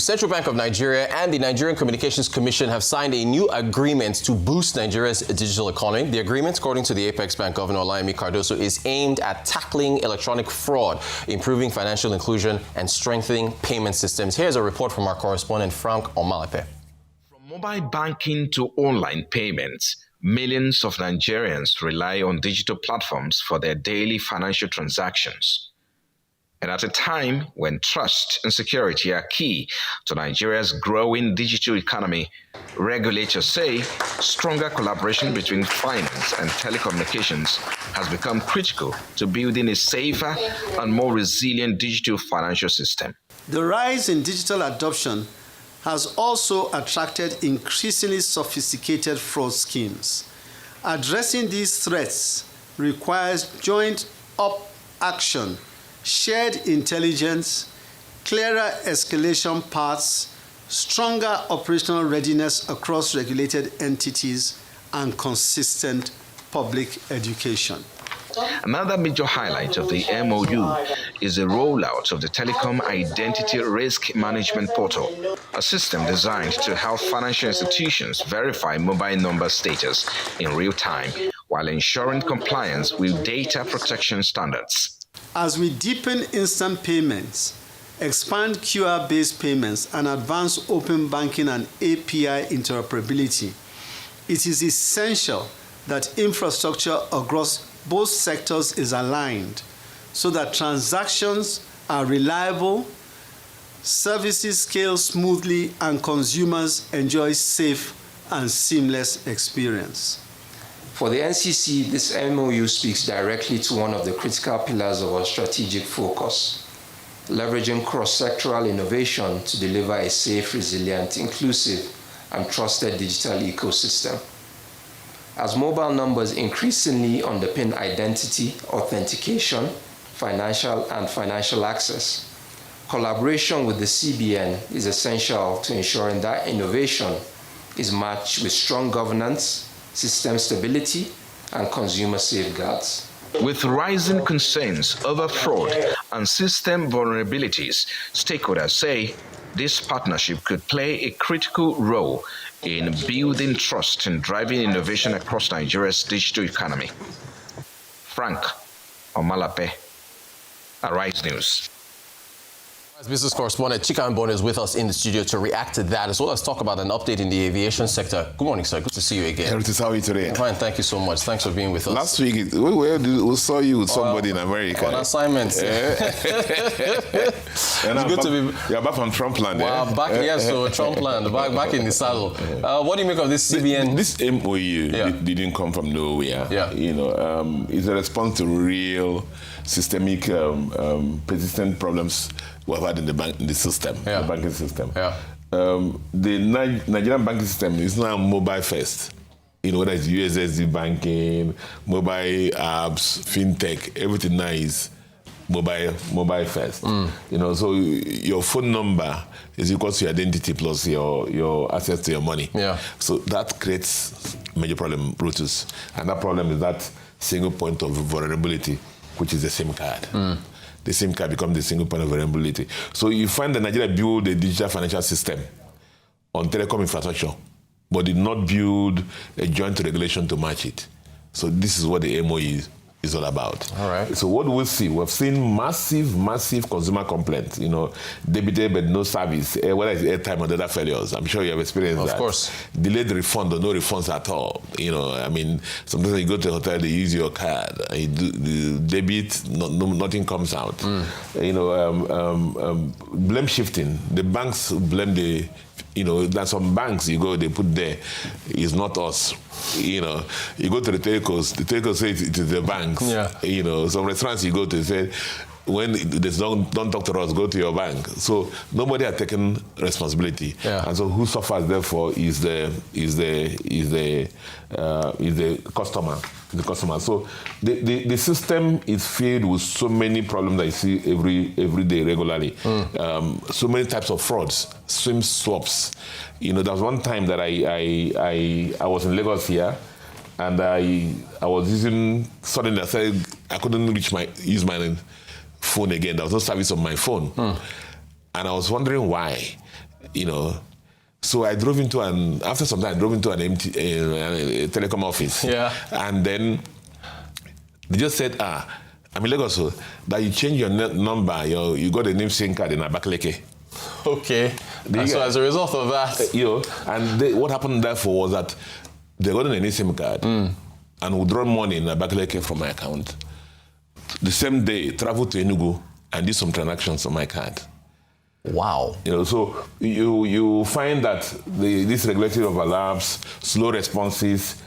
Central Bank of Nigeria and the Nigerian Communications Commission have signed a new agreement to boost Nigeria's digital economy. The agreement, according to the Apex Bank Governor Olayemi Cardoso, is aimed at tackling electronic fraud, improving financial inclusion, and strengthening payment systems. Here's a report from our correspondent, Frank Omalape. From mobile banking to online payments, millions of Nigerians rely on digital platforms for their daily financial transactions. And at a time when trust and security are key to Nigeria's growing digital economy, regulators say stronger collaboration between finance and telecommunications has become critical to building a safer and more resilient digital financial system. The rise in digital adoption has also attracted increasingly sophisticated fraud schemes. Addressing these threats requires joint-up action, shared intelligence, clearer escalation paths, stronger operational readiness across regulated entities, and consistent public education. Another major highlight of the MoU is the rollout of the Telecom Identity Risk Management Portal, a system designed to help financial institutions verify mobile number status in real time while ensuring compliance with data protection standards. As we deepen instant payments, expand QR-based payments, and advance open banking and API interoperability, it is essential that infrastructure across both sectors is aligned so that transactions are reliable, services scale smoothly, and consumers enjoy safe and seamless experience. For the NCC, this MoU speaks directly to one of the critical pillars of our strategic focus, leveraging cross-sectoral innovation to deliver a safe, resilient, inclusive, and trusted digital ecosystem. As mobile numbers increasingly underpin identity, authentication, financial access, collaboration with the CBN is essential to ensuring that innovation is matched with strong governance, system stability, and consumer safeguards. With rising concerns over fraud and system vulnerabilities, stakeholders say this partnership could play a critical role in building trust and driving innovation across Nigeria's digital economy. Frank Omalape, Arise News. Business correspondent Chika Mbonu is with us in the studio to react to that, as well as talk about an update in the aviation sector. Good morning, sir. Good to see you again. Heritage, how are you today? Fine, thank you so much. Thanks for being with us. Last week, we saw you with somebody in America. On assignment. It's good to be... You're back from Trumpland. Wow, back, yes, so Trumpland, back in the saddle. What do you make of this CBN? This MoU didn't come from nowhere. Yeah. You know, it's a response to real systemic, persistent problems we've had in the banking system. Yeah. The Nigerian banking system is now mobile first. You know, whether it's USSD banking, mobile apps, fintech, everything now is mobile first. You know, so your phone number is equal to your identity plus your access to your money. Yeah. So that creates major problem, Brutus. And that problem is that single point of vulnerability, which is the SIM card. The SIM card becomes the single point of vulnerability. So you find that Nigeria built a digital financial system on telecom infrastructure, but did not build a joint regulation to match it. So this is what the MoU is all about. All right. So what do we see? We've seen massive consumer complaints, you know, debited but no service, whether it's airtime or data failures. I'm sure you have experienced that. Of course. Delayed refund or no refunds at all. You know, I mean, sometimes you go to a hotel, they use your card, and you do the debit, nothing comes out. You know, blame shifting. The banks blame the, you know, there's some banks you go, they put there, it's not us. You know, you go to the telcos say it is the banks. Yeah. You know, some restaurants you go to say, when there's don't talk to us, go to your bank. So nobody has taken responsibility. Yeah. And so who suffers therefore is the customer. The customer. So the system is filled with so many problems that you see every day regularly. So many types of frauds, SIM swaps. You know, there was one time that I was in Lagos here, and I was using, suddenly I said I couldn't use my phone again. There was no service on my phone. And I was wondering why. you know. So I drove into after some time, I drove into an empty telecom office. Yeah. And then they just said, I'm in Lagos, so that you change your number, you got a name SIM card in Abakaleke. Okay. So as a result of that. You know, and what happened therefore was that they got a new SIM card and withdraw money in Abakaleke from my account. The same day, traveled to Enugu and did some transactions on my card. Wow. You know, so you find that this regulatory overlaps, slow responses,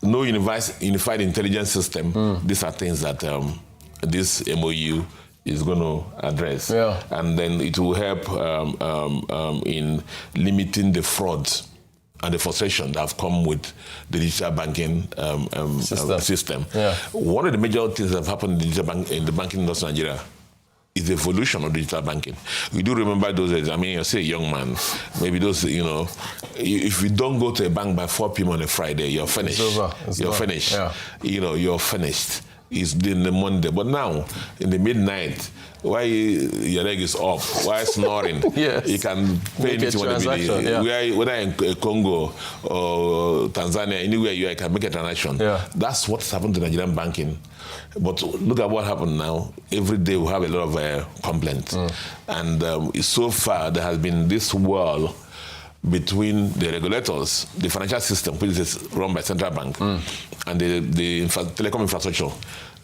no unified intelligence system. These are things that this MoU is going to address. Yeah. And then it will help in limiting the frauds and the frustration that have come with the digital banking system. Yeah. One of the major things that have happened in the banking industry in Nigeria is the evolution of digital banking. We do remember those days. I mean, you say a young man, maybe those, you know, if you don't go to a bank by 4 p.m. on a Friday, you're finished. It's over. You're finished. Yeah. You know, you're finished. It's in the Monday. But now, in the midnight, while your leg is up, while snoring, yes. you can pay anything you want to be. Yeah. Whether in Congo or Tanzania, anywhere you can make a transaction. Yeah. That's what's happened to Nigerian banking. But look at what happened now. Every day we have a lot of complaints. And so far there has been this wall between the regulators, the financial system, which is run by central bank, and the telecom infrastructure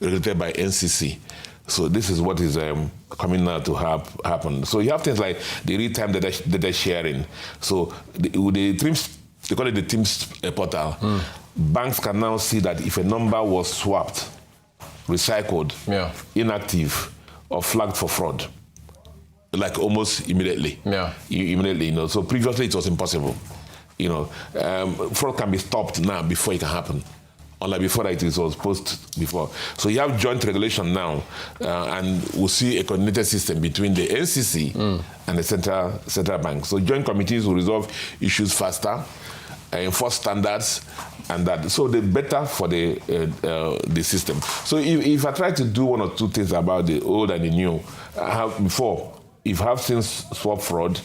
regulated by NCC. So this is what is coming now to happen. So you have things like the real-time data sharing. So the TIMS, they call it the TIMS portal. Banks can now see that if a number was swapped, recycled, inactive, or flagged for fraud, like almost immediately. Yeah. Immediately, you know. So previously it was impossible. You know, fraud can be stopped now before it can happen. Unlike before that it was post before. So you have joint regulation now, and we'll see a coordinated system between the NCC and the central bank. So joint committees will resolve issues faster, enforce standards, and that. So the better for the system. So if I try to do one or two things about the old and the new, if I have seen swap fraud,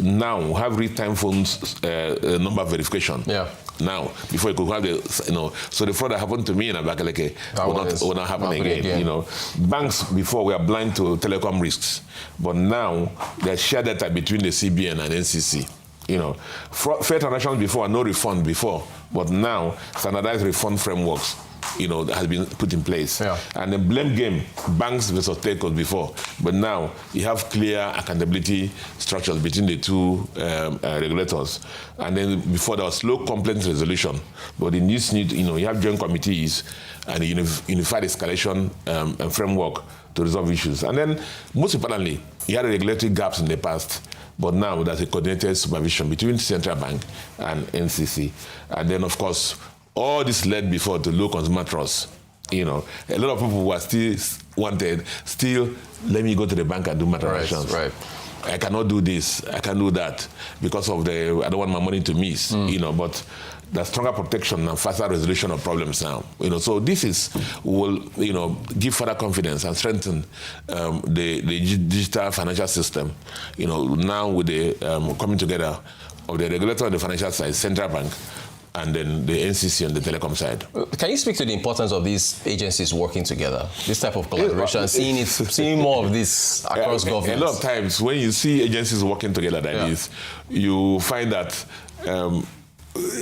now we have real-time phones number verification. Yeah. Now, before you could have the, you know, so the fraud that happened to me in Abakaleke will not happen again. You know, banks before were blind to telecom risks, but now there's shared data between the CBN and NCC. You know, fair transactions before, no refund before, but now standardized refund frameworks, you know, has been put in place. Yeah. And the blame game, banks versus telcos before, but now you have clear accountability structures between the two regulators. And then before there was slow complaint resolution, but in this need, you know, you have joint committees and a unified escalation framework to resolve issues. And then most importantly, you had regulatory gaps in the past. But now there's a coordinated supervision between central bank and NCC. And then, of course, all this led before to low consumer trust. You know, a lot of people were still let me go to the bank and do my transactions. Right. I cannot do this, I can do that because of I don't want my money to miss, you know, but the stronger protection and faster resolution of problems now, you know. So this will, you know, give further confidence and strengthen the digital financial system, you know, now with the coming together of the regulator on the financial side, central bank, and then the NCC on the telecom side. Can you speak to the importance of these agencies working together, this type of collaboration, seeing more of this across government? A lot of times when you see agencies working together like this, you find that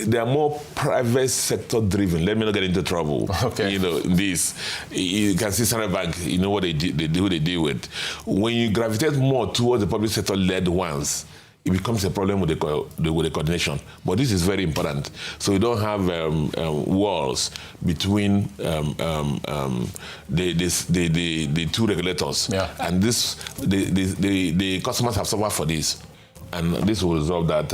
they are more private sector driven. Let me not get into trouble. Okay. You know, this, you can see Central Bank, you know what they deal with. When you gravitate more towards the public sector led ones, it becomes a problem with the coordination. But this is very important. So you don't have walls between the two regulators. Yeah. And the customers have suffered for this. And this will resolve that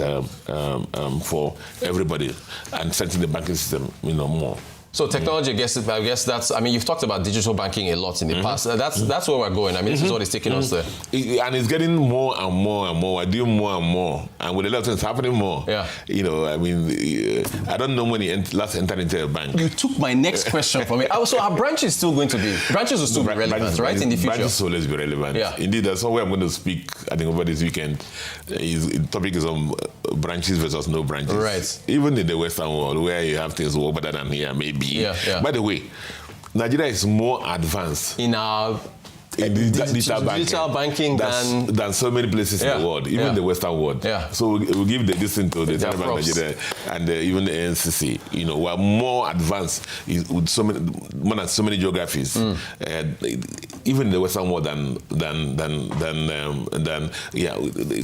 for everybody and strengthen the banking system, you know, more. So technology, I guess that's, I mean, you've talked about digital banking a lot in the past. That's where we're going. I mean, this is what is taking us there. And it's getting more and more and more. We're doing more and more. And with a lot of things happening more. Yeah. You know, I mean, I don't know when you last entered into a bank. You took my next question from me. So are branches still going to be, branches will still be relevant, right, in the future? Branches will always be relevant. Yeah. Indeed, that's somewhere I'm going to speak, I think, over this weekend. The topic is on branches versus no branches. Right. Even in the Western world, where you have things work better than here, maybe. Yeah. By the way, Nigeria is more advanced in our digital banking than so many places in the world, even the Western world. Yeah. So we'll give this to the Central Bank of Nigeria and even the NCC. You know, we're more advanced with more than so many geographies, even in the Western world than.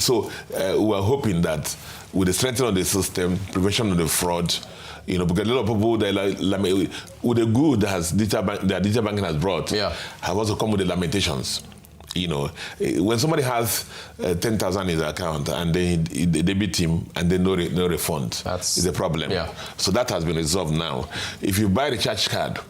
So we're hoping that with the strengthening of the system, prevention of the fraud. You know, because a lot of people, with the good that digital banking has brought, have also come with the lamentations. You know, when somebody has 10,000 in his account and they debit him and then no refund, it's a problem. Yeah. So that has been resolved now. If you buy the recharge card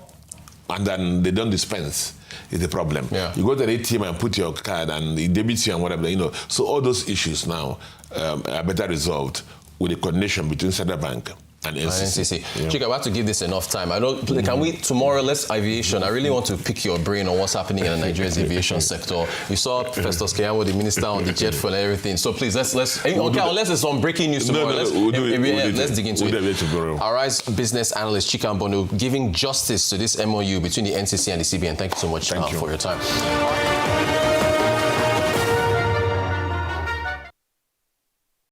and then they don't dispense, it's a problem. Yeah. You go to the ATM and put your card and it debits you and whatever, you know. So all those issues now are better resolved with the coordination between Central Bank and NCC. Yeah. Chika, we have to give this enough time. I know. Can we tomorrow? Let's aviation. I really want to pick your brain on what's happening in Nigeria's aviation sector. You saw Festus Keyamo, the minister, on the jet fuel and everything. So please, let's unless it's on breaking news tomorrow. Let's dig into it. Our business analyst Chika Mbonu giving justice to this MoU between the NCC and the CBN. Thank you so much for your time.